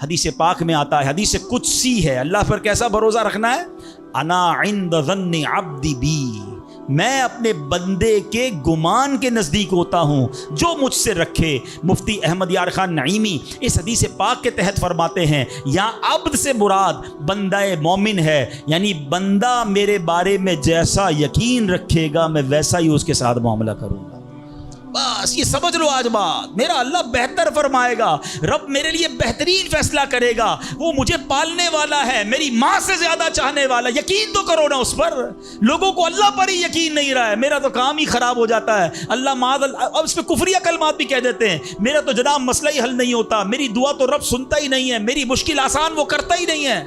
حدیث پاک میں آتا ہے، حدیث قدسی ہے، اللہ پر کیسا بھروسہ رکھنا ہے؟ انا عند ظن عبدی بی، میں اپنے بندے کے گمان کے نزدیک ہوتا ہوں جو مجھ سے رکھے۔ مفتی احمد یار خان نعیمی اس حدیث پاک کے تحت فرماتے ہیں یہاں عبد سے مراد بندہ مومن ہے، یعنی بندہ میرے بارے میں جیسا یقین رکھے گا میں ویسا ہی اس کے ساتھ معاملہ کروں گا۔ بس یہ سمجھ لو آج بات، میرا اللہ بہتر فرمائے گا، رب میرے لیے بہترین فیصلہ کرے گا، وہ مجھے پالنے والا ہے، میری ماں سے زیادہ چاہنے والا، یقین تو کرو نا اس پر۔ لوگوں کو اللہ پر ہی یقین نہیں رہا ہے، میرا تو کام ہی خراب ہو جاتا ہے، اللہ معاذ اب اس پہ کفریہ کلمات بھی کہہ دیتے ہیں، میرا تو جناب مسئلہ ہی حل نہیں ہوتا، میری دعا تو رب سنتا ہی نہیں ہے، میری مشکل آسان وہ کرتا ہی نہیں ہے۔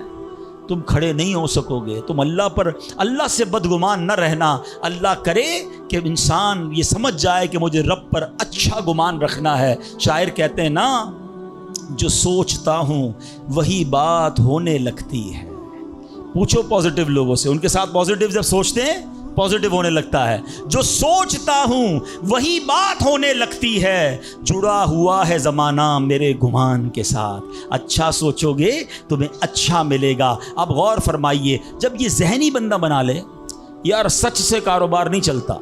تم کھڑے نہیں ہو سکو گے، تم اللہ پر، اللہ سے بدگمان نہ رہنا۔ اللہ کرے کہ انسان یہ سمجھ جائے کہ مجھے رب پر اچھا گمان رکھنا ہے۔ شاعر کہتے ہیں نا، جو سوچتا ہوں وہی بات ہونے لگتی ہے۔ پوچھو پازیٹیو لوگوں سے، ان کے ساتھ پازیٹیو جب سوچتے ہیں پازیٹیو ہونے لگتا ہے۔ جو سوچتا ہوں وہی بات ہونے لگتی ہے، جڑا ہوا ہے زمانہ میرے گمان کے ساتھ۔ اچھا سوچو گے تمہیں اچھا ملے گا۔ اب غور فرمائیے، جب یہ ذہنی بندہ بنا لے یار سچ سے کاروبار نہیں چلتا،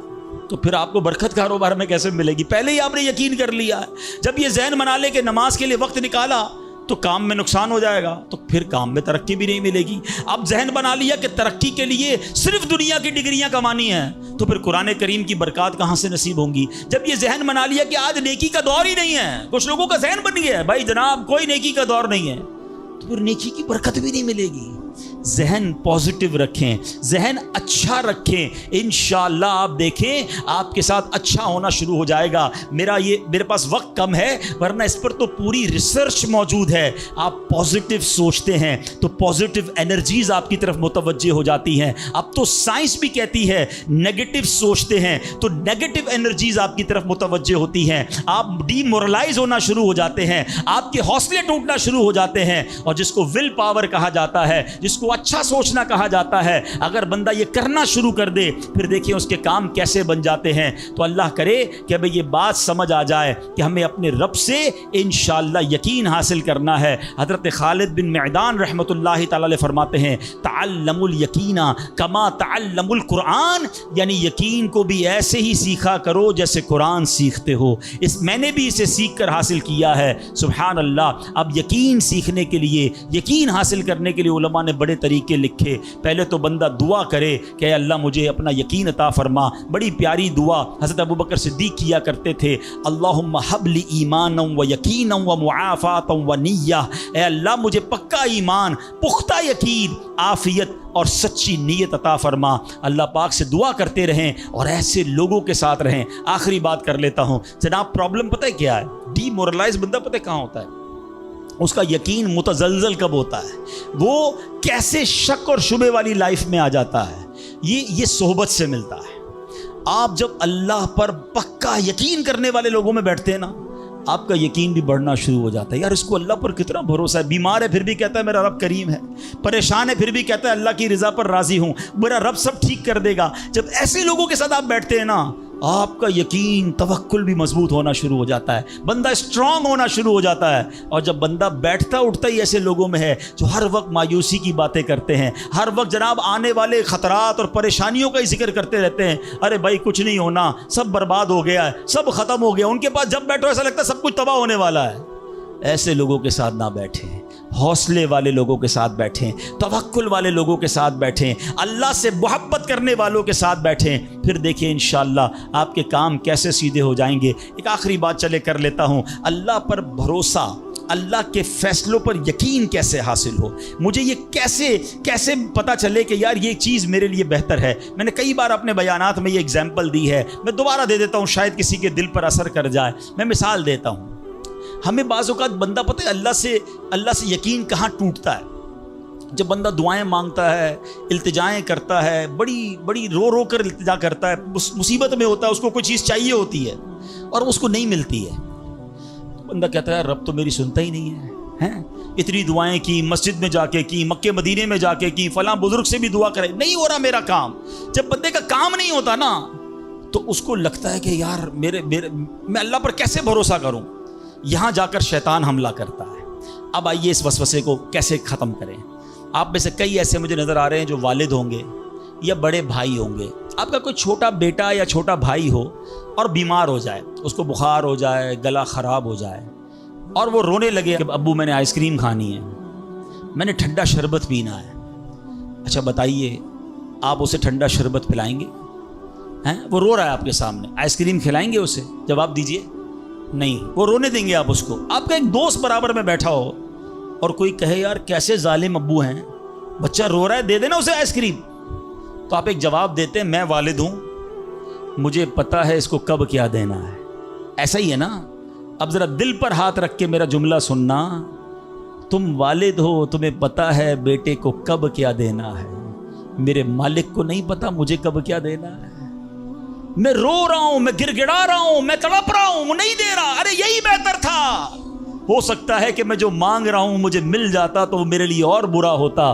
تو پھر آپ کو برکت کاروبار میں کیسے ملے گی؟ پہلے ہی آپ نے یقین کر لیا ہے۔ جب یہ ذہن بنا لے کہ نماز کے لیے وقت نکالا تو کام میں نقصان ہو جائے گا، تو پھر کام میں ترقی بھی نہیں ملے گی۔ اب ذہن بنا لیا کہ ترقی کے لیے صرف دنیا کی ڈگریاں کمانی ہیں، تو پھر قرآن کریم کی برکات کہاں سے نصیب ہوں گی؟ جب یہ ذہن بنا لیا کہ آج نیکی کا دور ہی نہیں ہے، کچھ لوگوں کا ذہن بن گیا ہے بھائی جناب کوئی نیکی کا دور نہیں ہے، تو پھر نیکی کی برکت بھی نہیں ملے گی۔ ذہن پازیٹیو رکھیں، ذہن اچھا رکھیں، انشاءاللہ آپ دیکھیں آپ کے ساتھ اچھا ہونا شروع ہو جائے گا۔ میرے پاس وقت کم ہے، ورنہ اس پر تو پوری ریسرچ موجود ہے۔ آپ پازیٹیو سوچتے ہیں تو پازیٹیو انرجیز آپ کی طرف متوجہ ہو جاتی ہیں۔ اب تو سائنس بھی کہتی ہے نیگیٹو سوچتے ہیں تو نیگیٹو انرجیز آپ کی طرف متوجہ ہوتی ہیں، آپ ڈی مورلائز ہونا شروع ہو جاتے ہیں، آپ کے حوصلے ٹوٹنا شروع ہو جاتے ہیں۔ اور جس کو ول پاور کہا جاتا ہے، جس کو اچھا سوچنا کہا جاتا ہے، اگر بندہ یہ کرنا شروع کر دے پھر دیکھیں اس کے کام کیسے بن جاتے ہیں۔ تو اللہ کرے کہ اب یہ بات سمجھ آ جائے کہ ہمیں اپنے رب سے انشاءاللہ یقین حاصل کرنا ہے۔ حضرت خالد بن معدان رحمۃ اللہ تعالی علیہ فرماتے ہیں تعلموا الیقین کما تعلموا القرآن، یعنی یقین کو بھی ایسے ہی سیکھا کرو جیسے قرآن سیکھتے ہو۔ میں نے بھی اسے سیکھ کر حاصل کیا ہے۔ سبحان اللہ۔ اب یقین سیکھنے کے لیے، یقین حاصل کرنے کے لیے علماء نے بڑے طریقے لکھے۔ پہلے تو بندہ دعا کرے کہ اے اللہ مجھے اپنا یقین عطا فرما۔ بڑی پیاری دعا حضرت ابوبکر صدیق کیا کرتے تھے، اللہم حب لی ایمانا و یقینا و معافاتا و نیہ، اے اللہ مجھے پکا ایمان، پختہ یقین، عافیت اور سچی نیت عطا فرما۔ اللہ پاک سے دعا کرتے رہیں اور ایسے لوگوں کے ساتھ رہیں۔ آخری بات کر لیتا ہوں جناب، پرابلم پتہ ہے کیا ہے؟ ڈی مورلائز بندہ پتہ کہاں ہوتا ہے؟ اس کا یقین متزلزل کب ہوتا ہے؟ وہ کیسے شک اور شبے والی لائف میں آ جاتا ہے؟ یہ صحبت سے ملتا ہے۔ آپ جب اللہ پر پکا یقین کرنے والے لوگوں میں بیٹھتے ہیں نا، آپ کا یقین بھی بڑھنا شروع ہو جاتا ہے۔ یار اس کو اللہ پر کتنا بھروسہ ہے، بیمار ہے پھر بھی کہتا ہے میرا رب کریم ہے، پریشان ہے پھر بھی کہتا ہے اللہ کی رضا پر راضی ہوں، میرا رب سب ٹھیک کر دے گا۔ جب ایسے لوگوں کے ساتھ آپ بیٹھتے ہیں نا، آپ کا یقین توکل بھی مضبوط ہونا شروع ہو جاتا ہے، بندہ اسٹرانگ ہونا شروع ہو جاتا ہے۔ اور جب بندہ بیٹھتا اٹھتا ہی ایسے لوگوں میں ہے جو ہر وقت مایوسی کی باتیں کرتے ہیں، ہر وقت جناب آنے والے خطرات اور پریشانیوں کا ہی ذکر کرتے رہتے ہیں، ارے بھائی کچھ نہیں ہونا، سب برباد ہو گیا ہے، سب ختم ہو گیا، ان کے پاس جب بیٹھو ایسا لگتا ہے سب کچھ تباہ ہونے والا ہے۔ ایسے لوگوں کے ساتھ نہ بیٹھیں، حوصلے والے لوگوں کے ساتھ بیٹھیں، توکل والے لوگوں کے ساتھ بیٹھیں، اللہ سے محبت کرنے والوں کے ساتھ بیٹھیں، پھر دیکھیں انشاءاللہ آپ کے کام کیسے سیدھے ہو جائیں گے۔ ایک آخری بات چلے کر لیتا ہوں، اللہ پر بھروسہ، اللہ کے فیصلوں پر یقین کیسے حاصل ہو؟ مجھے یہ کیسے پتہ چلے کہ یار یہ چیز میرے لیے بہتر ہے؟ میں نے کئی بار اپنے بیانات میں یہ اگزامپل دی ہے، میں دوبارہ دے دیتا ہوں، شاید کسی کے دل پر اثر کر جائے۔ میں مثال دیتا ہوں، ہمیں بعض اوقات بندہ پتہ ہے اللہ سے یقین کہاں ٹوٹتا ہے؟ جب بندہ دعائیں مانگتا ہے، التجائیں کرتا ہے، بڑی رو کر التجا کرتا ہے، مصیبت میں ہوتا ہے، اس کو کوئی چیز چاہیے ہوتی ہے اور اس کو نہیں ملتی ہے، تو بندہ کہتا ہے رب تو میری سنتا ہی نہیں ہے، اتنی دعائیں کی، مسجد میں جا کے کی، مکے مدینے میں جا کے کی، فلاں بزرگ سے بھی دعا کرے، نہیں ہو رہا میرا کام۔ جب بندے کا کام نہیں ہوتا نا تو اس کو لگتا ہے کہ یار میں اللہ پر کیسے بھروسہ کروں؟ یہاں جا کر شیطان حملہ کرتا ہے۔ اب آئیے اس وسوسے کو کیسے ختم کریں. آپ میں سے کئی ایسے مجھے نظر آ رہے ہیں جو والد ہوں گے یا بڑے بھائی ہوں گے. آپ کا کوئی چھوٹا بیٹا یا چھوٹا بھائی ہو اور بیمار ہو جائے, اس کو بخار ہو جائے, گلا خراب ہو جائے, اور وہ رونے لگے کہ ابو میں نے آئس کریم کھانی ہے, میں نے ٹھنڈا شربت پینا ہے. اچھا بتائیے, آپ اسے ٹھنڈا شربت پلائیں گے؟ ہیں, وہ رو رہا ہے آپ کے سامنے, آئس کریم کھلائیں گے اسے؟ جواب دیجئے. نہیں, وہ رونے دیں گے آپ اس کو. آپ کا ایک دوست برابر میں بیٹھا ہو اور کوئی کہے یار کیسے ظالم ابو ہیں, بچہ رو رہا ہے, دے دینا اسے آئس کریم. تو آپ ایک جواب دیتے ہیں, میں والد ہوں, مجھے پتا ہے اس کو کب کیا دینا ہے. ایسا ہی ہے نا. اب ذرا دل پر ہاتھ رکھ کے میرا جملہ سننا, تم والد ہو, تمہیں پتا ہے بیٹے کو کب کیا دینا ہے. میرے مالک کو نہیں پتا مجھے کب کیا دینا ہے. میں رو رہا ہوں, میں گر گڑا رہا ہوں, میں تڑپ رہا ہوں, وہ نہیں دے رہا. ارے یہی بہتر تھا. ہو سکتا ہے کہ میں جو مانگ رہا ہوں مجھے مل جاتا تو وہ میرے لیے اور برا ہوتا.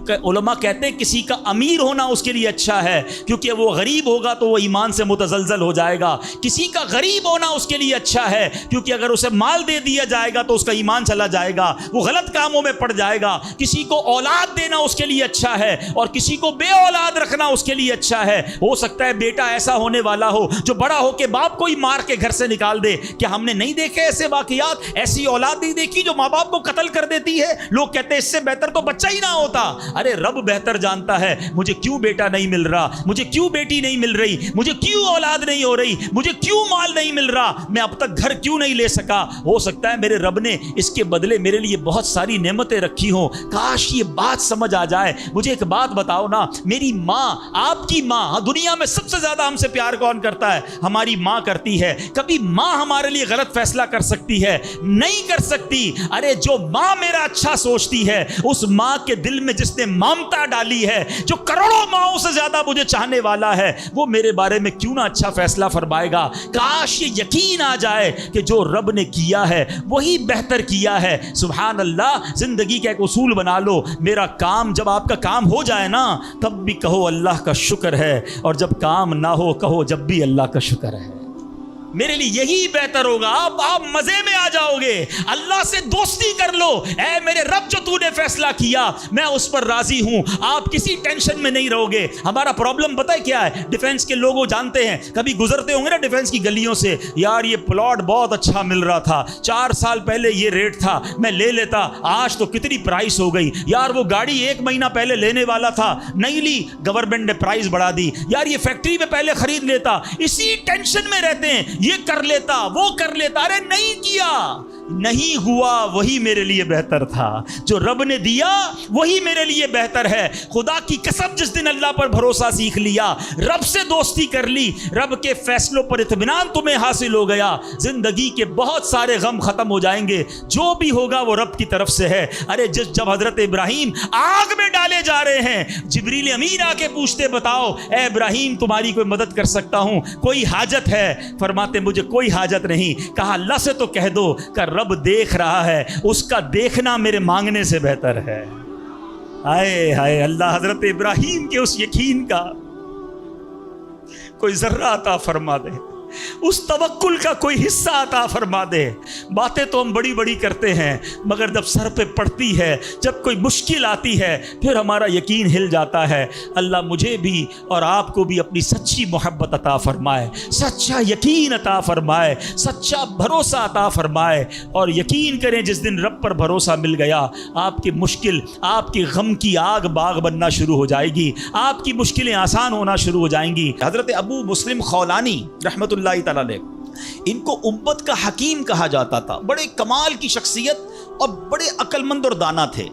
علماء کہتے ہیں کسی کا امیر ہونا اس کے لیے اچھا ہے, کیونکہ وہ غریب ہوگا تو وہ ایمان سے متزلزل ہو جائے گا. کسی کا غریب ہونا اس کے لیے اچھا ہے, کیونکہ اگر اسے مال دے دیا جائے گا تو اس کا ایمان چلا جائے گا, وہ غلط کاموں میں پڑ جائے گا. کسی کو اولاد دینا اس کے لیے اچھا ہے, اور کسی کو بے اولاد رکھنا اس کے لیے اچھا ہے. ہو سکتا ہے بیٹا ایسا ہونے والا ہو جو بڑا ہو کے باپ کو ہی مار کے گھر سے نکال دے. کیا ہم نے نہیں دیکھے ایسے واقعات؟ ایسی اولاد نہیں دیکھی جو ماں باپ کو قتل کر دیتی ہے؟ لوگ کہتے ہیں اس سے بہتر تو بچہ ہی نہ ہوتا. ارے رب بہتر جانتا ہے مجھے کیوں بیٹا نہیں مل رہا, مجھے کیوں بیٹی نہیں مل رہی, مجھے کیوں اولاد نہیں ہو رہی, مجھے کیوں مال نہیں مل رہا, میں اب تک گھر کیوں نہیں لے سکا. ہو سکتا ہے میرے رب نے اس کے بدلے میرے لیے بہت ساری نعمتیں رکھی ہوں. کاش یہ بات سمجھ آ جائے. مجھے ایک بات بتاؤ نا, میری ماں, آپ کی ماں, دنیا میں سب سے زیادہ ہم سے پیار کون کرتا ہے؟ ہماری ماں کرتی ہے. کبھی ماں ہمارے لیے غلط فیصلہ کر سکتی ہے؟ نہیں کر سکتی. ارے جو ماں میرا اچھا سوچتی ہے, اس ماں کے دل میں جس نے ممتا ڈالی ہے, جو کروڑوں ماؤں سے زیادہ مجھے چاہنے والا ہے, وہ میرے بارے میں کیوں نہ اچھا فیصلہ فرمائے گا. کاش یہ یقین آ جائے کہ جو رب نے کیا ہے وہی بہتر کیا ہے. سبحان اللہ. زندگی کا ایک اصول بنا لو, میرا کام, جب آپ کا کام ہو جائے نا تب بھی کہو اللہ کا شکر ہے, اور جب کام نہ ہو کہو جب بھی اللہ کا شکر ہے. میرے لیے یہی بہتر ہوگا. آپ مزے میں آ جاؤ گے. اللہ سے دوستی کر لو. اے میرے رب, جو تو نے فیصلہ کیا میں اس پر راضی ہوں. آپ کسی ٹینشن میں نہیں رہو گے. ہمارا پرابلم پتہ ہے کیا ہے؟ ڈیفنس کے لوگ جانتے ہیں, کبھی گزرتے ہوں گے نا ڈیفنس کی گلیوں سے, یار یہ پلاٹ بہت اچھا مل رہا تھا, 4 سال پہلے یہ ریٹ تھا, میں لے لیتا, آج تو کتنی پرائس ہو گئی. یار وہ گاڑی 1 مہینہ پہلے لینے والا تھا, نہیں لی, گورنمنٹ نے پرائس بڑھا دی. یار یہ فیکٹری میں پہلے خرید لیتا. اسی ٹینشن میں رہتے ہیں, یہ کر لیتا, وہ کر لیتا. ارے نہیں کیا, نہیں ہوا, وہی میرے لیے بہتر تھا. جو رب نے دیا وہی میرے لیے بہتر ہے. خدا کی قسم, جس دن اللہ پر بھروسہ سیکھ لیا, رب سے دوستی کر لی, رب کے فیصلوں پر اطمینان تمہیں حاصل ہو گیا, زندگی کے بہت سارے غم ختم ہو جائیں گے. جو بھی ہوگا وہ رب کی طرف سے ہے. ارے جب حضرت ابراہیم آگ میں ڈالے جا رہے ہیں, جبریل امین آ کے پوچھتے, بتاؤ اے ابراہیم تمہاری کوئی مدد کر سکتا ہوں, کوئی حاجت ہے؟ فرماتے مجھے کوئی حاجت نہیں. کہا اللہ سے تو کہہ دو کہ رب دیکھ رہا ہے, اس کا دیکھنا میرے مانگنے سے بہتر ہے. ہائے ہائے اللہ, حضرت ابراہیم کے اس یقین کا کوئی ذرہ عطا فرما دے, اس توکل کا کوئی حصہ عطا فرما دے. باتیں تو ہم بڑی بڑی کرتے ہیں, مگر جب سر پہ پڑتی ہے, جب کوئی مشکل آتی ہے, پھر ہمارا یقین ہل جاتا ہے. اللہ مجھے بھی اور آپ کو بھی اپنی سچی محبت عطا فرمائے, سچا یقین عطا فرمائے, سچا بھروسہ عطا فرمائے. اور یقین کریں جس دن رب پر بھروسہ مل گیا, آپ کی مشکل, آپ کی غم کی آگ باغ بننا شروع ہو جائے گی, آپ کی مشکلیں آسان ہونا شروع ہو جائیں گی. حضرت ابو مسلم خولانی رحمۃ اللہ تعالیٰ علیہ, ان کو امت کا حکیم کہا جاتا تھا. بڑے کمال کی شخصیت اور بڑے عقل مند اور دانا تھے.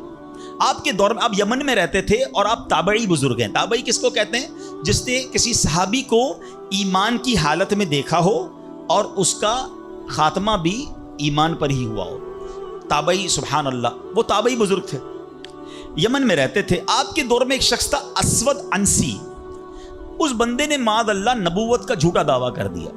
آپ کے دور میں, آپ یمن میں رہتے تھے, اور آپ تابعی بزرگ ہیں. تابعی کس کو کہتے ہیں؟ جس نے کسی صحابی کو ایمان کی حالت میں دیکھا ہو اور اس کا خاتمہ بھی ایمان پر ہی ہوا ہو. تابعی, سبحان اللہ, وہ تابعی بزرگ تھے, یمن میں رہتے تھے. آپ کے دور میں ایک شخص تھا اسود انسی. اس بندے نے معاذ اللہ نبوت کا جھوٹا دعویٰ کر دیا,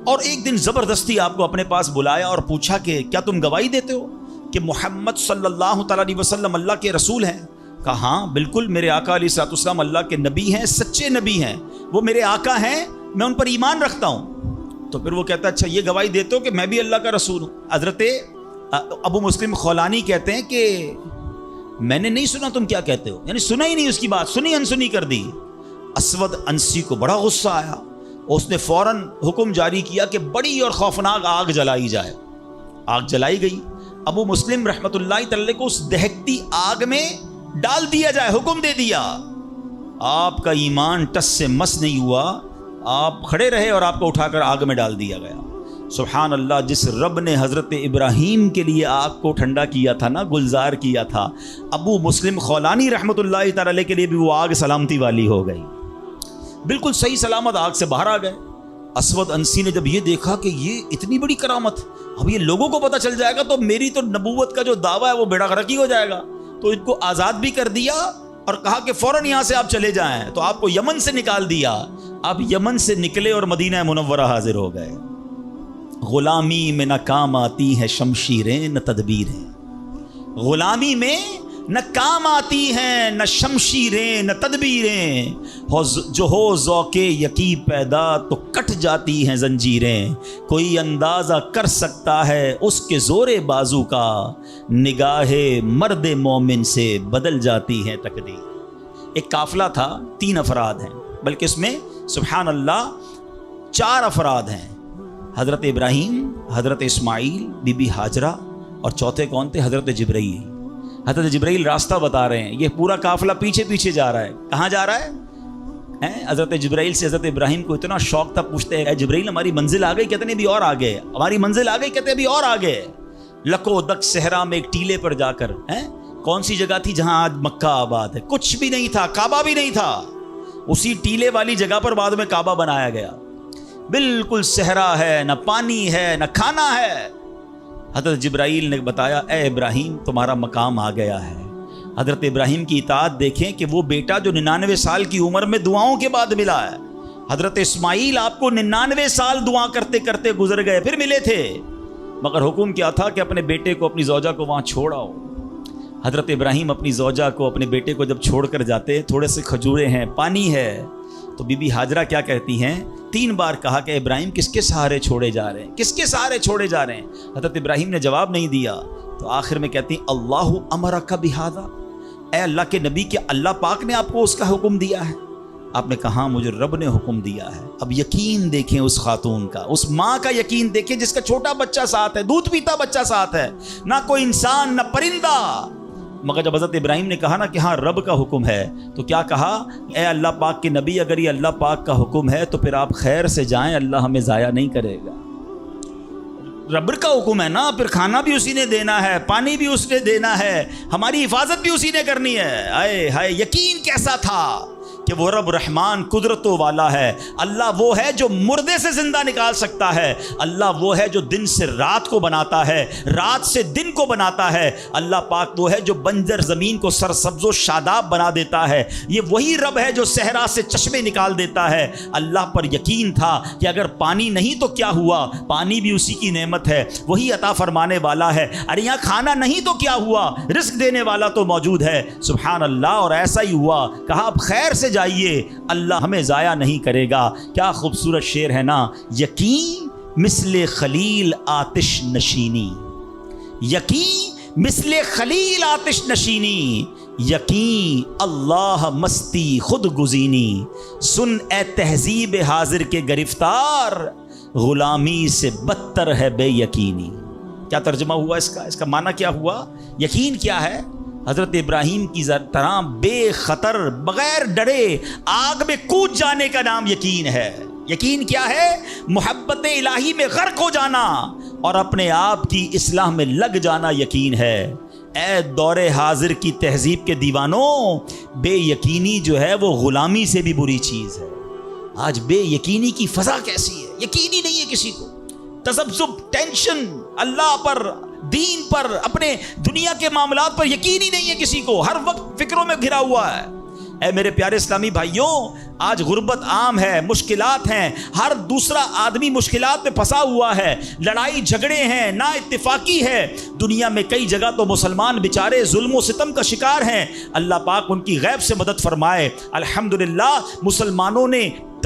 اور ایک دن زبردستی آپ کو اپنے پاس بلایا اور پوچھا کہ کیا تم گواہی دیتے ہو کہ محمد صلی اللہ تعالیٰ علیہ وسلم اللہ کے رسول ہیں؟ کہا ہاں بالکل, میرے آقا علیہ الصلوۃ والسلام اللہ کے نبی ہیں, سچے نبی ہیں, وہ میرے آقا ہیں, میں ان پر ایمان رکھتا ہوں. تو پھر وہ کہتا ہے اچھا یہ گواہی دیتے ہو کہ میں بھی اللہ کا رسول ہوں؟ حضرت ابو مسلم خولانی کہتے ہیں کہ میں نے نہیں سنا تم کیا کہتے ہو، یعنی سنا ہی نہیں اس کی بات، سنی انسنی کر دی۔ اسود انسی کو بڑا غصہ آیا، اس نے فوراً حکم جاری کیا کہ بڑی اور خوفناک آگ جلائی جائے۔ آگ جلائی گئی، ابو مسلم رحمۃ اللہ تعالی کو اس دہکتی آگ میں ڈال دیا جائے، حکم دے دیا۔ آپ کا ایمان ٹس سے مس نہیں ہوا، آپ کھڑے رہے اور آپ کو اٹھا کر آگ میں ڈال دیا گیا۔ سبحان اللہ، جس رب نے حضرت ابراہیم کے لیے آگ کو ٹھنڈا کیا تھا نا، گلزار کیا تھا، ابو مسلم خولانی رحمۃ اللہ تعالی کے لیے بھی وہ آگ سلامتی والی ہو گئی، بالکل صحیح سلامت آگ سے باہر آ گئے۔ اسود انسی نے جب یہ دیکھا کہ یہ اتنی بڑی کرامت، اب یہ لوگوں کو پتہ چل جائے گا تو میری تو نبوت کا جو دعویٰ ہے وہ بیڑا غرق ہی ہو جائے گا، تو ان کو آزاد بھی کر دیا اور کہا کہ فوراً یہاں سے آپ چلے جائیں۔ تو آپ کو یمن سے نکال دیا، آپ یمن سے نکلے اور مدینہ منورہ حاضر ہو گئے۔ غلامی میں نہ کام آتی ہیں شمشیریں نہ تدبیریں، غلامی میں نہ کام آتی ہیں نہ شمشیریں نہ تدبیریں، جو ہو ذوق یقی پیدا تو کٹ جاتی ہیں زنجیریں، کوئی اندازہ کر سکتا ہے اس کے زور بازو کا، نگاہ مرد مومن سے بدل جاتی ہے تقدیر۔ ایک قافلہ تھا، 3 افراد ہیں، بلکہ اس میں سبحان اللہ 4 افراد ہیں، حضرت ابراہیم، حضرت اسماعیل، بی بی ہاجرہ، اور چوتھے کون تھے؟ حضرت جبرائیل۔ حضرت جبرائیل راستہ بتا رہے ہیں، یہ پورا قافلہ پیچھے پیچھے جا رہا ہے۔ کہاں جا رہا ہے؟ حضرت جبرائیل سے حضرت ابراہیم کو اتنا شوق تھا، پوچھتے ہیں اے جبرائیل ہماری منزل آ گئی؟ کہتے ہیں ابھی اور آگے، ہماری منزل آ گئی، کہتے ہیں ابھی اور آگے۔ لکو دک صحرا میں ایک ٹیلے پر جا کر، کون سی جگہ تھی جہاں آج مکہ آباد ہے؟ کچھ بھی نہیں تھا، کعبہ بھی نہیں تھا، اسی ٹیلے والی جگہ پر بعد میں کعبہ بنایا گیا۔ بالکل صحرا ہے، نہ پانی ہے نہ کھانا ہے۔ حضرت جبرائیل نے بتایا اے ابراہیم تمہارا مقام آ گیا ہے۔ حضرت ابراہیم کی اطاعت دیکھیں کہ وہ بیٹا جو 99 سال کی عمر میں دعاؤں کے بعد ملا ہے، حضرت اسماعیل آپ کو 99 سال دعا کرتے کرتے گزر گئے، پھر ملے تھے، مگر حکم کیا تھا کہ اپنے بیٹے کو، اپنی زوجہ کو وہاں چھوڑ آؤ۔ حضرت ابراہیم اپنی زوجہ کو، اپنے بیٹے کو جب چھوڑ کر جاتے، تھوڑے سے کھجورے ہیں، پانی ہے، تو بی بی ہاجرہ کیا کہتی ہیں؟ 3 بار کہا کہ ابراہیم کس کے سہارے چھوڑے جا رہے ہیں، کس کے سہارے چھوڑے جا رہے ہیں؟ حضرت ابراہیم نے جواب نہیں دیا، تو آخر میں کہتی ہیں اللہ امرک بہذا، اے اللہ کے نبی، کیا اللہ پاک نے آپ کو اس کا حکم دیا ہے؟ آپ نے کہا مجھے رب نے حکم دیا ہے۔ اب یقین دیکھیں اس خاتون کا، اس ماں کا یقین دیکھیں جس کا چھوٹا بچہ ساتھ ہے، دودھ پیتا بچہ ساتھ ہے، نہ کوئی انسان نہ پرندہ۔ مگر جب حضرت ابراہیم نے کہا نا کہ ہاں رب کا حکم ہے، تو کیا کہا؟ اے اللہ پاک کے نبی، اگر یہ اللہ پاک کا حکم ہے تو پھر آپ خیر سے جائیں، اللہ ہمیں ضائع نہیں کرے گا۔ رب کا حکم ہے نا، پھر کھانا بھی اسی نے دینا ہے، پانی بھی اس نے دینا ہے، ہماری حفاظت بھی اسی نے کرنی ہے۔ آئے ہائے، یقین کیسا تھا کہ وہ رب رحمان قدرتوں والا ہے۔ اللہ وہ ہے جو مردے سے زندہ نکال سکتا ہے، اللہ وہ ہے جو دن سے رات کو بناتا ہے، رات سے دن کو بناتا ہے، اللہ پاک وہ ہے جو بنجر زمین کو سرسبز و شاداب بنا دیتا ہے، یہ وہی رب ہے جو صحرا سے چشمے نکال دیتا ہے۔ اللہ پر یقین تھا کہ اگر پانی نہیں تو کیا ہوا، پانی بھی اسی کی نعمت ہے، وہی عطا فرمانے والا ہے۔ ارے یہاں کھانا نہیں تو کیا ہوا، رزق دینے والا تو موجود ہے، سبحان اللہ۔ اور ایسا ہی ہوا، کہا اب خیر سے جائیے، اللہ ہمیں ضائع نہیں کرے گا۔ کیا خوبصورت شعر ہے نا، یقین مثل خلیل آتش نشینی، یقین مثل خلیل آتش نشینی، یقین اللہ مستی خود گزینی، سن اے تہذیب حاضر کے گرفتار، غلامی سے بدتر ہے بے یقینی۔ کیا ترجمہ ہوا اس کا معنی کیا ہوا؟ یقین کیا ہے؟ حضرت ابراہیم کی طرح بے خطر، بغیر ڈرے آگ میں کود جانے کا نام یقین ہے۔ یقین کیا ہے؟ محبت الہی میں غرق ہو جانا اور اپنے آپ کی اصلاح میں لگ جانا یقین ہے۔ اے دور حاضر کی تہذیب کے دیوانوں، بے یقینی جو ہے وہ غلامی سے بھی بری چیز ہے۔ آج بے یقینی کی فضا کیسی ہے، یقین ہی نہیں ہے کسی کو، تذبذب، ٹینشن، اللہ پر، دین پر، اپنے دنیا کے معاملات پر یقین ہی نہیں ہے کسی کو، ہر وقت فکروں میں گھرا ہوا ہے۔ اے میرے پیارے اسلامی بھائیوں، آج غربت عام ہے، مشکلات ہیں، ہر دوسرا آدمی مشکلات میں پھنسا ہوا ہے، لڑائی جھگڑے ہیں، نا اتفاقی ہے، دنیا میں کئی جگہ تو مسلمان بیچارے ظلم و ستم کا شکار ہیں۔ اللہ پاک ان کی غیب سے مدد فرمائے۔ الحمدللہ مسلمانوں نے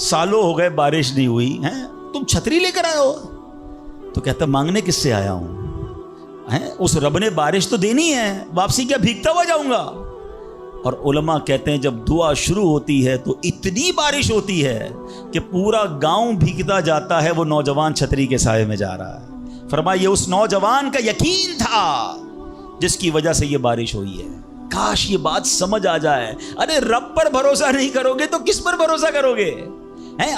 سالوں ہو گئے بارش نہیں ہوئی ہیں، تم چھتری لے کر آئے ہو؟ تو کہتا مانگنے کس سے آیا ہوں؟ اس رب نے بارش تو دینی ہے، واپسی کیا بھیگتا ہوا جاؤں گا؟ اور علماء کہتے ہیں جب دعا شروع ہوتی ہے تو اتنی بارش ہوتی ہے کہ پورا گاؤں بھیگتا جاتا ہے، وہ نوجوان چھتری کے سائے میں جا رہا ہے۔ فرمایا یہ اس نوجوان کا یقین تھا جس کی وجہ سے یہ بارش ہوئی ہے۔ کاش یہ بات سمجھ آ جائے۔ ارے رب پر بھروسہ نہیں کرو گے تو کس پر بھروسہ کرو گے؟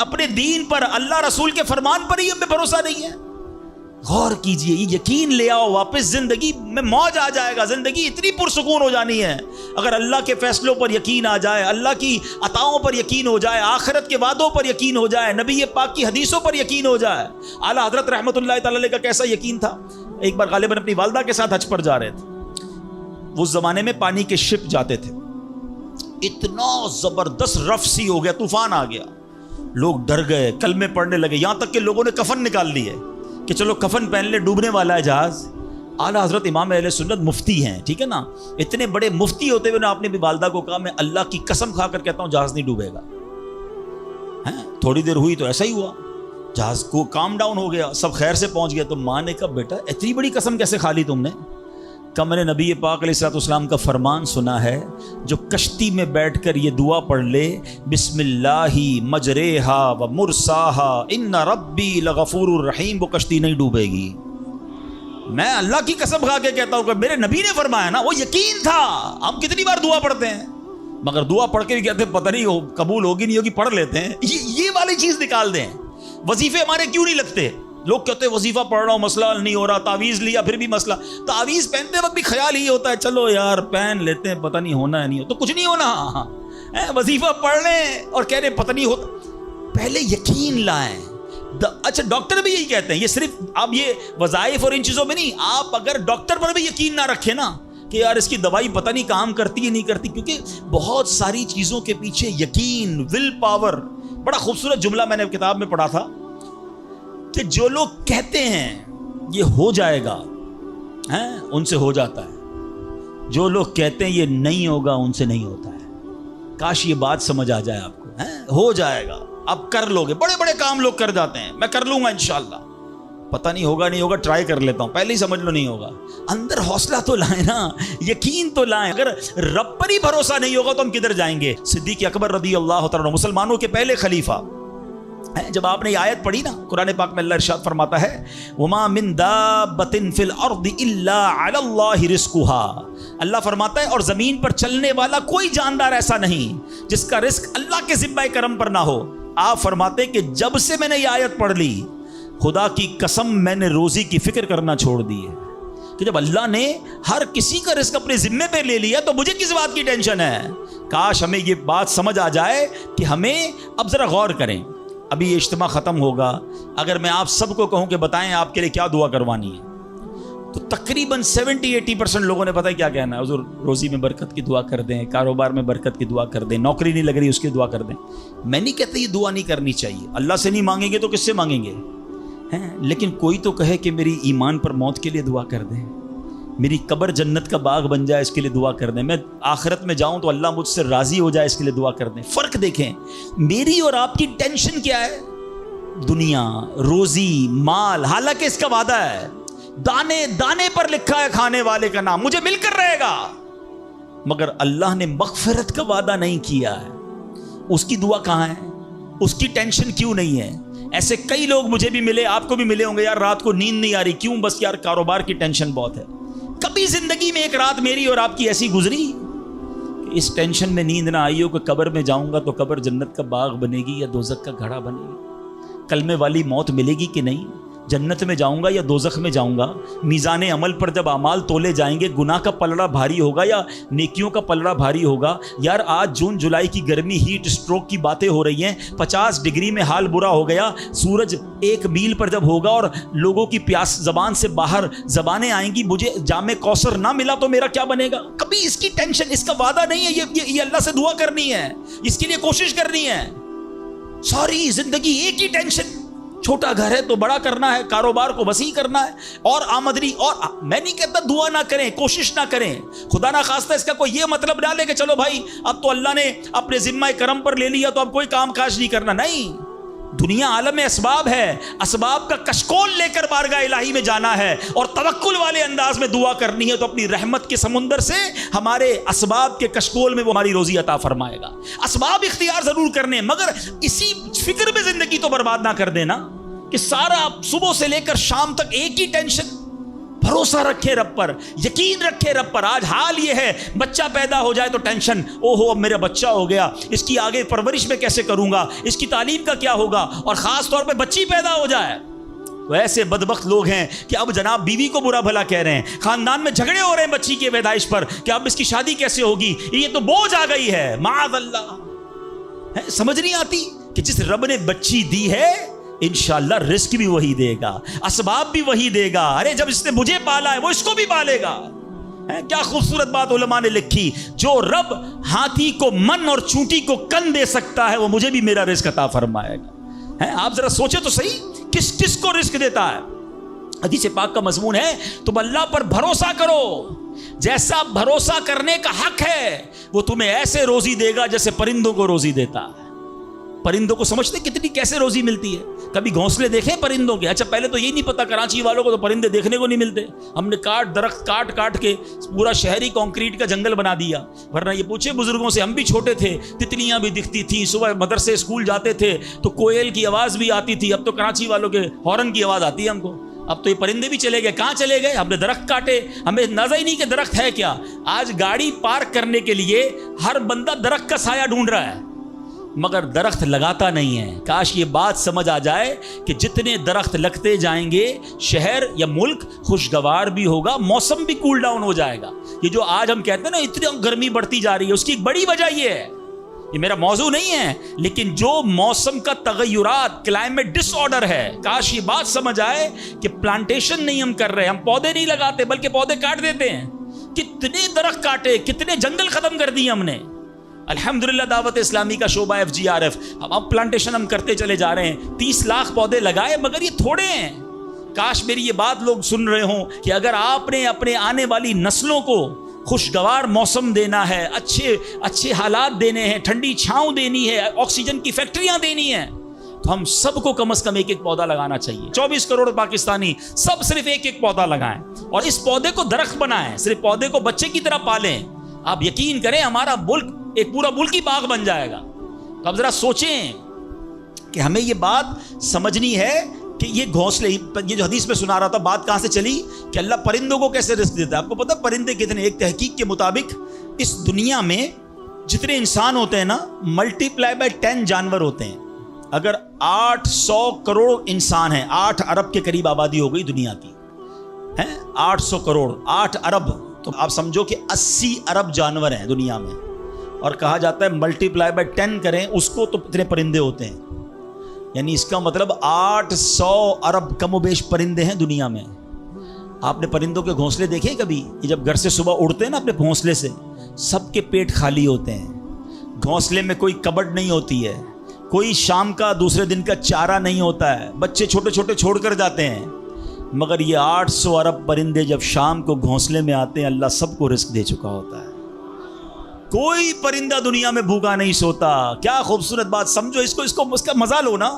اپنے دین پر، اللہ رسول کے فرمان پر ہی ہمیں بھروسہ نہیں ہے۔ غور کیجئے، یہ یقین لے آؤ واپس، زندگی میں موج آ جائے گا، زندگی اتنی پرسکون ہو جانی ہے اگر اللہ کے فیصلوں پر یقین آ جائے، اللہ کی عطاؤں پر یقین ہو جائے، آخرت کے وعدوں پر یقین ہو جائے، نبی پاک کی حدیثوں پر یقین ہو جائے۔ اعلیٰ حضرت رحمۃ اللہ تعالی علیہ کا کیسا یقین تھا؟ ایک بار غالباً اپنی والدہ کے ساتھ حج پر جا رہے تھے۔ اس زمانے میں پانی کے شپ جاتے تھے، اتنا زبردست رف سی ہو گیا، طوفان آ گیا، لوگ ڈر گئے، کلمے پڑھنے لگے، یہاں تک کہ لوگوں نے کفن نکال لیے کہ چلو کفن پہن لے، ڈوبنے والا ہے جہاز۔ اعلیٰ حضرت امام اہل سنت مفتی ہیں، ٹھیک ہے نا، اتنے بڑے مفتی ہوتے ہوئے آپ نے بھی والدہ کو کہا میں اللہ کی قسم کھا کر کہتا ہوں جہاز نہیں ڈوبے گا۔ تھوڑی دیر ہوئی تو ایسا ہی ہوا، جہاز کو کام ڈاؤن ہو گیا، سب خیر سے پہنچ گیا۔ تو ماں نے کہا بیٹا اتنی بڑی قسم کیسے کھا لی تم نے؟ کہ میں نے نبی پاک علیہ الصلوۃ والسلام کا فرمان سنا ہے، جو کشتی میں بیٹھ کر یہ دعا پڑھ لے، بسم اللہ مجریہا و مرساہا ان ربی لغفور الرحیم، وہ کشتی نہیں ڈوبے گی۔ میں اللہ کی قسم کھا کے کہتا ہوں کہ میرے نبی نے فرمایا نا، وہ یقین تھا۔ ہم کتنی بار دعا پڑھتے ہیں مگر دعا پڑھ کے بھی کہتے ہیں پتہ نہیں قبول ہوگی نہیں ہوگی، پڑھ لیتے ہیں۔ یہ والی چیز نکال دیں۔ وظیفے ہمارے کیوں نہیں لگتے؟ لوگ کہتے ہیں وظیفہ پڑھ رہا ہوں مسئلہ نہیں ہو رہا، تعویذ لیا پھر بھی مسئلہ۔ تعویذ پہنتے وقت بھی خیال ہی ہوتا ہے چلو یار پہن لیتے ہیں، پتہ نہیں ہونا ہے نہیں ہو تو کچھ نہیں ہونا۔ وظیفہ پڑھ لیں اور کہہ رہے پتہ نہیں ہوتا۔ پہلے یقین لائیں۔ اچھا ڈاکٹر بھی یہی کہتے ہیں، یہ صرف آپ یہ وظائف اور ان چیزوں میں نہیں، آپ اگر ڈاکٹر پر بھی یقین نہ رکھیں نا کہ یار اس کی دوائی پتہ نہیں کام کرتی ہے نہیں کرتی، کیونکہ بہت ساری چیزوں کے پیچھے یقین، ول پاور۔ بڑا خوبصورت جملہ میں نے کتاب میں پڑھا تھا کہ جو لوگ کہتے ہیں یہ ہو جائے گا ان سے ہو جاتا ہے، جو لوگ کہتے ہیں یہ نہیں ہوگا ان سے نہیں ہوتا ہے۔ کاش یہ بات سمجھ آ جائے آپ کو، ہو جائے گا، اب کر لو گے۔ بڑے بڑے کام لوگ کر جاتے ہیں، میں کر لوں گا انشاءاللہ، پتہ نہیں ہوگا نہیں ہوگا، ٹرائی کر لیتا ہوں، پہلے ہی سمجھ لو نہیں ہوگا۔ اندر حوصلہ تو لائیں نا، یقین تو لائیں۔ اگر رب پر ہی بھروسہ نہیں ہوگا تو ہم کدھر جائیں گے؟ صدیق اکبر رضی اللہ تعالیٰ عنہ، مسلمانوں کے پہلے خلیفہ، جب آپ نے یہ آیت پڑھی نا قرآن پاک میں اللہ ارشاد فرماتا ہے وما من دابۃ فی الارض الا علی اللہ رزقها، اللہ فرماتا ہے اور زمین پر چلنے والا کوئی جاندار ایسا نہیں جس کا رزق اللہ کے ذمہ کرم پر نہ ہو۔ آپ فرماتے کہ جب سے میں نے یہ آیت پڑھ لی خدا کی قسم میں نے روزی کی فکر کرنا چھوڑ دی ہے، کہ جب اللہ نے ہر کسی کا رزق اپنے ذمے پہ لے لیا تو مجھے کس بات کی ٹینشن ہے؟ کاش ہمیں یہ بات سمجھ آ جائے کہ ہمیں اب ذرا غور کریں۔ ابھی یہ اجتماع ختم ہوگا، اگر میں آپ سب کو کہوں کہ بتائیں آپ کے لیے کیا دعا کروانی ہے تو تقریباً 70-80% لوگوں نے پتہ کیا کہنا ہے، حضور روزی میں برکت کی دعا کر دیں، کاروبار میں برکت کی دعا کر دیں، نوکری نہیں لگ رہی اس کی دعا کر دیں۔ میں نہیں کہتا یہ دعا نہیں کرنی چاہیے، اللہ سے نہیں مانگیں گے تو کس سے مانگیں گے؟ لیکن کوئی تو کہے کہ میری ایمان پر موت کے لیے دعا کر دیں، میری قبر جنت کا باغ بن جائے اس کے لیے دعا کر دیں، میں آخرت میں جاؤں تو اللہ مجھ سے راضی ہو جائے اس کے لیے دعا کر دیں۔ فرق دیکھیں، میری اور آپ کی ٹینشن کیا ہے؟ دنیا، روزی، مال، حالانکہ اس کا وعدہ ہے دانے دانے پر لکھا ہے کھانے والے کا نام، مجھے مل کر رہے گا، مگر اللہ نے مغفرت کا وعدہ نہیں کیا ہے۔ اس کی دعا کہاں ہے؟ اس کی ٹینشن کیوں نہیں ہے؟ ایسے کئی لوگ مجھے بھی ملے، آپ کو بھی ملے ہوں گے، یار رات کو نیند نہیں آ رہی، کیوں؟ بس یار کاروبار کی ٹینشن بہت ہے۔ کبھی زندگی میں ایک رات میری اور آپ کی ایسی گزری کہ اس ٹینشن میں نیند نہ آئی ہو کہ قبر میں جاؤں گا تو قبر جنت کا باغ بنے گی یا دوزخ کا گھڑا بنے گی؟ کلمے والی موت ملے گی کہ نہیں؟ جنت میں جاؤں گا یا دوزخ میں جاؤں گا؟ میزان عمل پر جب اعمال تولے جائیں گے گناہ کا پلڑا بھاری ہوگا یا نیکیوں کا پلڑا بھاری ہوگا؟ یار آج جون جولائی کی گرمی، ہیٹ اسٹروک کی باتیں ہو رہی ہیں، 50 ڈگری میں حال برا ہو گیا، سورج 1 میل پر جب ہوگا اور لوگوں کی پیاس زبان سے باہر زبانیں آئیں گی، مجھے جام کوثر نہ ملا تو میرا کیا بنے گا؟ کبھی اس کی ٹینشن، اس کا وعدہ نہیں ہے، یہ اللہ سے دعا کرنی ہے، اس کے لیے کوشش کرنی ہے۔ ساری زندگی ایک ہی ٹینشن، چھوٹا گھر ہے تو بڑا کرنا ہے، کاروبار کو وسیع کرنا ہے، اور آمدنی. اور میں نہیں کہتا دعا نہ کریں، کوشش نہ کریں، خدا نہ خواستہ اس کا کوئی یہ مطلب نہ لے کہ چلو بھائی اب تو اللہ نے اپنے ذمہ کرم پر لے لیا تو اب کوئی کام کاج نہیں کرنا. نہیں، دنیا عالم اسباب ہے، اسباب کا کشکول لے کر بارگاہ الہی میں جانا ہے اور توکل والے انداز میں دعا کرنی ہے، تو اپنی رحمت کے سمندر سے ہمارے اسباب کے کشکول میں وہ ہماری روزی عطا فرمائے گا. اسباب اختیار ضرور کرنے، مگر اسی فکر میں زندگی تو برباد نہ کر دینا کہ سارا صبح سے لے کر شام تک ایک ہی ٹینشن. بھروسہ رکھے رب پر، یقین رکھے رب پر. آج حال یہ ہے بچہ پیدا ہو جائے تو ٹینشن، او ہو اب میرا بچہ ہو گیا، اس کی آگے پرورش میں کیسے کروں گا، اس کی تعلیم کا کیا ہوگا، اور خاص طور پہ بچی پیدا ہو جائے تو ایسے بدبخت لوگ ہیں کہ اب جناب بیوی کو برا بھلا کہہ رہے ہیں، خاندان میں جھگڑے ہو رہے ہیں بچی کے پیدائش پر کہ اب اس کی شادی کیسے ہوگی، یہ تو بوجھ آ گئی ہے. معاذ اللہ. سمجھ نہیں آتی کہ جس رب نے بچی دی ہے انشاءاللہ رزق بھی وہی دے گا، اسباب بھی وہی دے گا. ارے جب اس نے مجھے پالا ہے وہ اس کو بھی پالے گا. کیا خوبصورت بات علماء نے لکھی، جو رب ہاتھی کو من اور چونٹی کو کن دے سکتا ہے وہ مجھے بھی میرا رزق عطا فرمائے گا. آپ ذرا سوچے تو صحیح، کس کس کو رزق دیتا ہے. حدیث پاک کا مضمون ہے تم اللہ پر بھروسہ کرو، جیسا بھروسہ کرنے کا حق ہے وہ تمہیں ایسے روزی دے گا جیسے پرندوں کو روزی دیتا ہے. پرندوں کو سمجھتے کتنی کیسے روزی ملتی ہے؟ کبھی گھونسلے دیکھیں پرندوں کے؟ اچھا پہلے تو یہ نہیں پتا، کراچی والوں کو تو پرندے دیکھنے کو نہیں ملتے. ہم نے درخت کاٹ کے پورا شہری کنکریٹ کا جنگل بنا دیا. ورنہ یہ پوچھے بزرگوں سے، ہم بھی چھوٹے تھے تتلیاں بھی دکھتی تھیں، صبح مدرسے اسکول جاتے تھے تو کوئل کی آواز بھی آتی تھی. اب تو کراچی والوں کے ہارن کی آواز آتی ہے ہم کو. اب تو یہ پرندے بھی چلے گئے. کہاں چلے گئے؟ ہم نے درخت کاٹے، ہمیں اندازہ ہی نہیں کہ درخت ہے کیا. آج گاڑی پارک کرنے کے لیے ہر بندہ درخت کا سایہ ڈھونڈ رہا ہے مگر درخت لگاتا نہیں ہے. کاش یہ بات سمجھ آ جائے کہ جتنے درخت لگتے جائیں گے شہر یا ملک خوشگوار بھی ہوگا، موسم بھی کول ڈاؤن ہو جائے گا. یہ جو آج ہم کہتے ہیں نا اتنی گرمی بڑھتی جا رہی ہے، اس کی ایک بڑی وجہ یہ ہے، یہ میرا موضوع نہیں ہے، لیکن جو موسم کا تغیرات، کلائمیٹ ڈس آرڈر ہے. کاش یہ بات سمجھ آئے کہ پلانٹیشن نہیں ہم کر رہے، ہم پودے نہیں لگاتے بلکہ پودے کاٹ دیتے ہیں. کتنے درخت کاٹے، کتنے جنگل ختم کر دیے ہم نے. الحمدللہ دعوت اسلامی کا شعبہ FGRF، اب پلانٹیشن ہم کرتے چلے جا رہے ہیں. 30 لاکھ پودے لگائے مگر یہ تھوڑے ہیں. کاش میری یہ بات لوگ سن رہے ہوں کہ اگر آپ نے اپنے آنے والی نسلوں کو خوشگوار موسم دینا ہے، اچھے حالات دینے ہیں، ٹھنڈی چھاؤں دینی ہے، آکسیجن کی فیکٹریاں دینی ہیں، تو ہم سب کو کم از کم ایک پودا لگانا چاہیے. 24 کروڑ پاکستانی سب صرف ایک پودا لگائیں اور اس پودے کو درخت بنائیں. صرف پودے کو بچے کی طرح پالیں. آپ یقین کریں ہمارا ملک ایک پورا ملکی باغ بن جائے گا. تو اب ذرا سوچیں کہ ہمیں یہ بات سمجھنی ہے کہ یہ گھونسلے، یہ جو حدیث میں سنا رہا تھا بات کہاں سے چلی کہ اللہ پرندوں کو کیسے رزق دیتا ہے. آپ کو پتہ پرندے کتنے؟ ایک تحقیق کے مطابق اس دنیا میں جتنے انسان ہوتے ہیں نا ملٹی پلائی بائی 10 جانور ہوتے ہیں. اگر 800 کروڑ انسان ہیں، 8 ارب کے قریب آبادی ہو گئی دنیا کی، 800 کروڑ 8 ارب، تو آپ سمجھو کہ 80 ارب جانور ہیں دنیا میں. اور کہا جاتا ہے ملٹی پلائی بائی 10 کریں اس کو تو اتنے پرندے ہوتے ہیں. یعنی اس کا مطلب 800 ارب کم و بیش پرندے ہیں دنیا میں. آپ نے پرندوں کے گھونسلے دیکھے کبھی؟ یہ جب گھر سے صبح اڑتے ہیں نا اپنے گھونسلے سے، سب کے پیٹ خالی ہوتے ہیں. گھونسلے میں کوئی کبڈ نہیں ہوتی ہے، کوئی شام کا دوسرے دن کا چارہ نہیں ہوتا ہے، بچے چھوٹے چھوٹے چھوڑ کر جاتے ہیں. مگر یہ 800 ارب پرندے جب شام کو گھونسلے میں آتے ہیں اللہ سب کو رزق دے چکا ہوتا ہے. کوئی پرندہ دنیا میں بھوکا نہیں سوتا. کیا خوبصورت بات. سمجھو اس کا مزہ لو نا.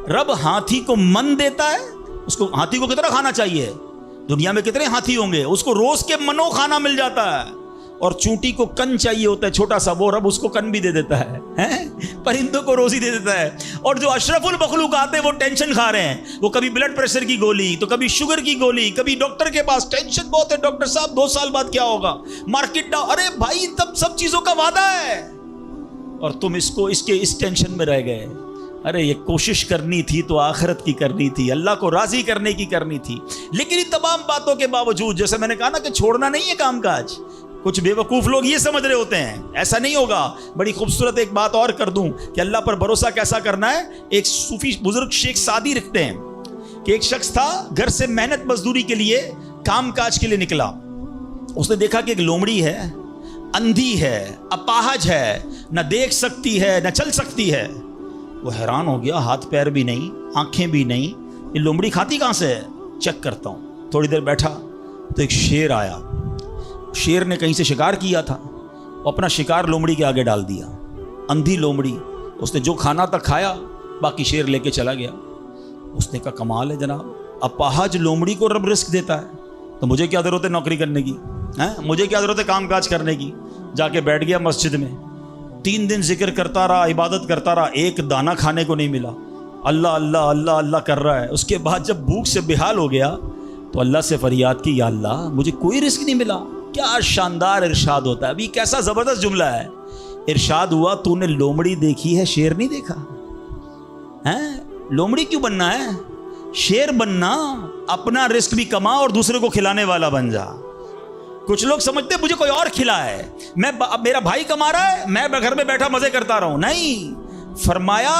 رب ہاتھی کو من دیتا ہے، اس کو ہاتھی کو کتنا کھانا چاہیے؟ دنیا میں کتنے ہاتھی ہوں گے؟ اس کو روز کے منو کھانا مل جاتا ہے. اور چونٹی کو کن چاہیے ہوتا ہے چھوٹا سا، وہ رب اس کو کن بھی دے دیتا ہے، پرندوں کو روزی دے دیتا ہے. اور جو اشرف المخلوقات ہیں وہ ٹینشن کھا رہے ہیں، وہ کبھی بلڈ پریشر کی گولی تو کبھی شوگر کی گولی، کبھی ڈاکٹر کے پاس. ٹینشن بہت ہے ڈاکٹر صاحب 2 سال بعد کیا ہوگا، مارکیٹ ڈاؤن. ارے بھائی تب سب چیزوں کا وعدہ ہے اور تم اس ٹینشن میں رہ گئے. ارے یہ کوشش کرنی تھی تو آخرت کی کرنی تھی، اللہ کو راضی کرنے کی کرنی تھی. لیکن ان تمام باتوں کے باوجود جیسے میں نے کہا نا کہ چھوڑنا نہیں ہے کام کاج. کچھ بے وقوف لوگ یہ سمجھ رہے ہوتے ہیں ایسا نہیں ہوگا. بڑی خوبصورت ایک بات اور کر دوں کہ اللہ پر بھروسہ کیسا کرنا ہے. ایک صوفی بزرگ شیخ سعدی لکھتے ہیں کہ ایک شخص تھا گھر سے محنت مزدوری کے لیے کام کاج کے لیے نکلا. اس نے دیکھا کہ ایک لومڑی ہے، اندھی ہے، اپاہج ہے، نہ دیکھ سکتی ہے نہ چل سکتی ہے. وہ حیران ہو گیا, ہاتھ پیر بھی نہیں, آنکھیں بھی نہیں, یہ لومڑی کھاتی کہاں سے ہے, چیک کرتا ہوں. تھوڑی دیر بیٹھا تو ایک شیر آیا. شیر نے کہیں سے شکار کیا تھا, وہ اپنا شکار لومڑی کے آگے ڈال دیا. اندھی لومڑی, اس نے جو کھانا تھا کھایا, باقی شیر لے کے چلا گیا. اس نے کہا کمال ہے جناب, اپاہج لومڑی کو رب رزق دیتا ہے تو مجھے کیا ضرورت ہے نوکری کرنے کی, مجھے کیا ضرورت ہے کام کاج کرنے کی. جا کے بیٹھ گیا مسجد میں, 3 دن ذکر کرتا رہا, عبادت کرتا رہا, ایک دانہ کھانے کو نہیں ملا. اللہ اللہ اللہ اللہ کر رہا ہے. اس کے بعد جب بھوک سے بحال ہو گیا تو اللہ سے فریاد کی, یا اللہ مجھے کوئی رزق نہیں ملا. کیا شاندار ارشاد ہوتا ہے, ابھی کیسا زبردست جملہ ہے. ارشاد ہوا تو نے لومڑی دیکھی ہے, شیر نہیں دیکھا ہے. لومڑی کیوں بننا ہے, شیر بننا, اپنا رزق بھی کما اور دوسرے کو کھلانے والا بن جا. کچھ لوگ سمجھتے مجھے کوئی اور کھلا ہے, میرا بھائی کما رہا ہے, میں گھر میں بیٹھا مزے کرتا رہا ہوں. نہیں, فرمایا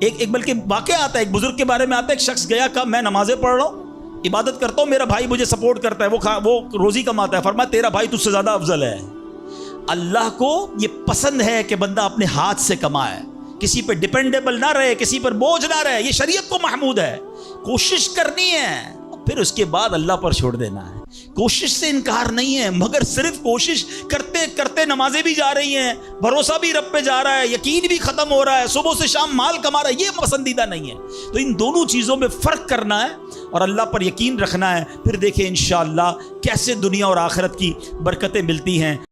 ایک بلکہ واقعہ آتا ہے, ایک بزرگ کے بارے میں آتا ہے. ایک شخص گیا, کہا میں نمازیں پڑھ رہا ہوں, عبادت کرتا ہوں, میرا بھائی مجھے سپورٹ کرتا ہے, وہ روزی کماتا ہے. فرمایا تیرا بھائی تجھ سے زیادہ افضل ہے. اللہ کو یہ پسند ہے کہ بندہ اپنے ہاتھ سے کمائے, کسی پہ ڈیپینڈیبل نہ رہے, کسی پر بوجھ نہ رہے. یہ شریعت کو محمود ہے. کوشش کرنی ہے, پھر اس کے بعد اللہ پر چھوڑ دینا ہے. کوشش سے انکار نہیں ہے, مگر صرف کوشش کرتے کرتے نمازیں بھی جا رہی ہیں, بھروسہ بھی رب پہ جا رہا ہے, یقین بھی ختم ہو رہا ہے, صبح سے شام مال کما رہا ہے, یہ پسندیدہ نہیں ہے. تو ان دونوں چیزوں میں فرق کرنا ہے اور اللہ پر یقین رکھنا ہے. پھر دیکھیں انشاءاللہ کیسے دنیا اور آخرت کی برکتیں ملتی ہیں.